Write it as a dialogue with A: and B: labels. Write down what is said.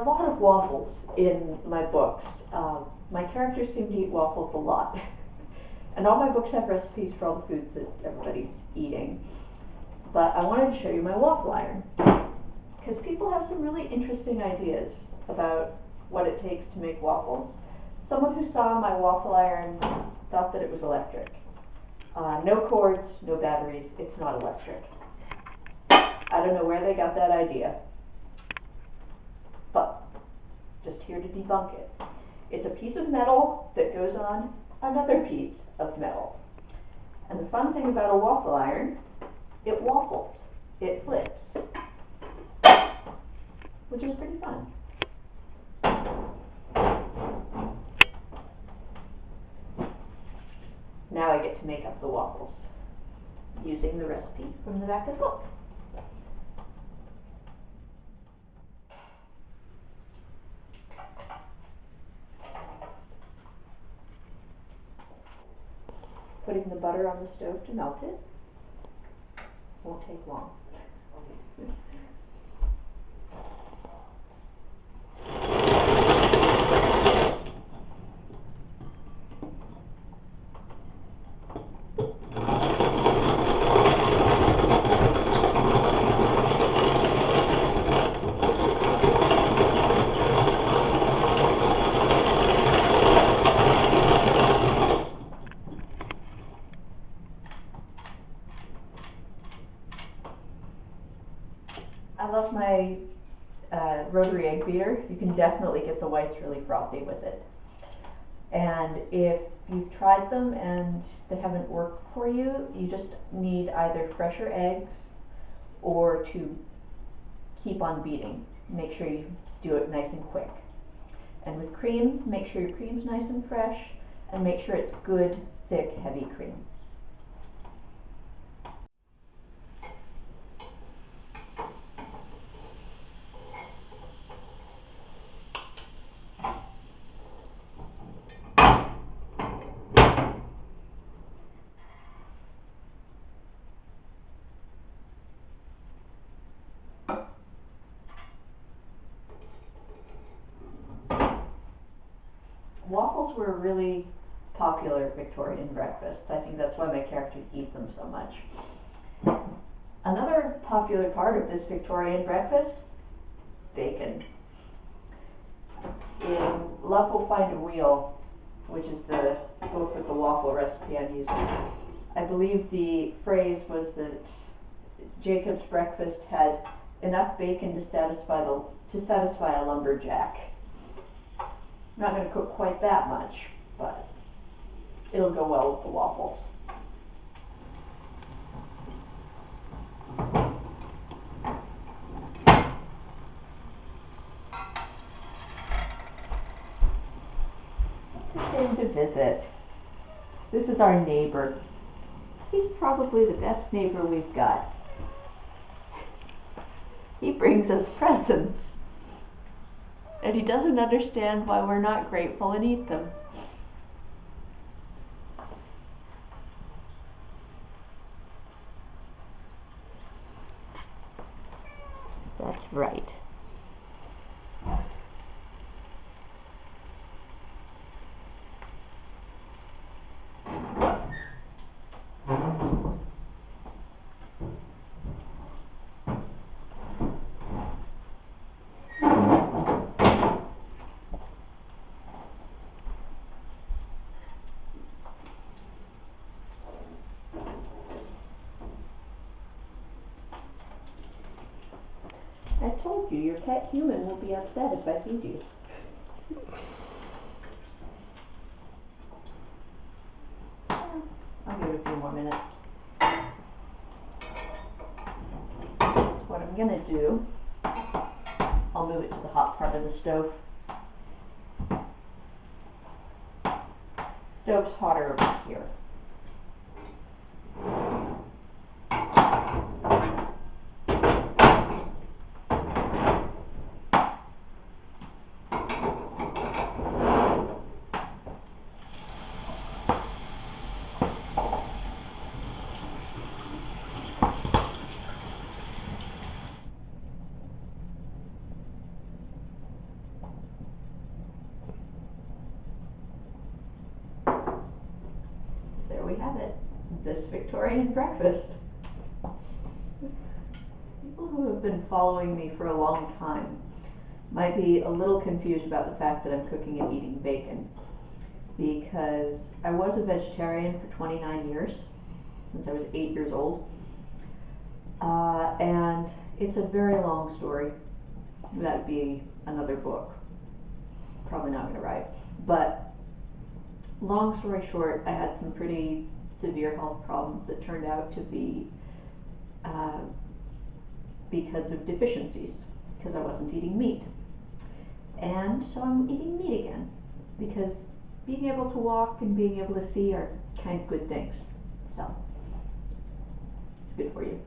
A: a lot of waffles in my books. My characters seem to eat waffles a lot. And all my books have recipes for all the foods that everybody's eating. But I wanted to show you my waffle iron, because people have some really interesting ideas about what it takes to make waffles. Someone who saw my waffle iron thought that it was electric. No cords, no batteries, it's not electric. I don't know where they got that idea, but just here to debunk it. It's a piece of metal that goes on another piece of metal. And the fun thing about a waffle iron, it waffles, it flips, which is pretty fun. Now I get to make up the waffles using the recipe from the back of the book. Putting the butter on the stove to melt it won't take long. I love my rotary egg beater. You can definitely get the whites really frothy with it. And if you've tried them and they haven't worked for you, you just need either fresher eggs or to keep on beating. Make sure you do it nice and quick. And with cream, make sure your cream's nice and fresh, and make sure it's good, thick, heavy cream. Waffles were a really popular Victorian breakfast. I think that's why my characters eat them so much. Another popular part of this Victorian breakfast, bacon. In Love Will Find a Wheel, which is the book with the waffle recipe I'm using, I believe the phrase was that Jacob's breakfast had enough bacon to satisfy a lumberjack. I'm not going to cook quite that much, but it'll go well with the waffles. Who came to visit? This is our neighbor. He's probably the best neighbor we've got. He brings us presents. And he doesn't understand why we're not grateful and eat them. That's right. I told you, your pet human will be upset if I feed you. I'll give it a few more minutes. What I'm gonna do, I'll move it to the hot part of the stove. Stove's hotter over here. Victorian breakfast. People who have been following me for a long time might be a little confused about the fact that I'm cooking and eating bacon, because I was a vegetarian for 29 years, since I was 8 years old, and it's a very long story. That'd be another book, probably not going to write, but long story short, I had some pretty severe health problems that turned out to be because of deficiencies, because I wasn't eating meat. And so I'm eating meat again, because being able to walk and being able to see are kind of good things. So, it's good for you.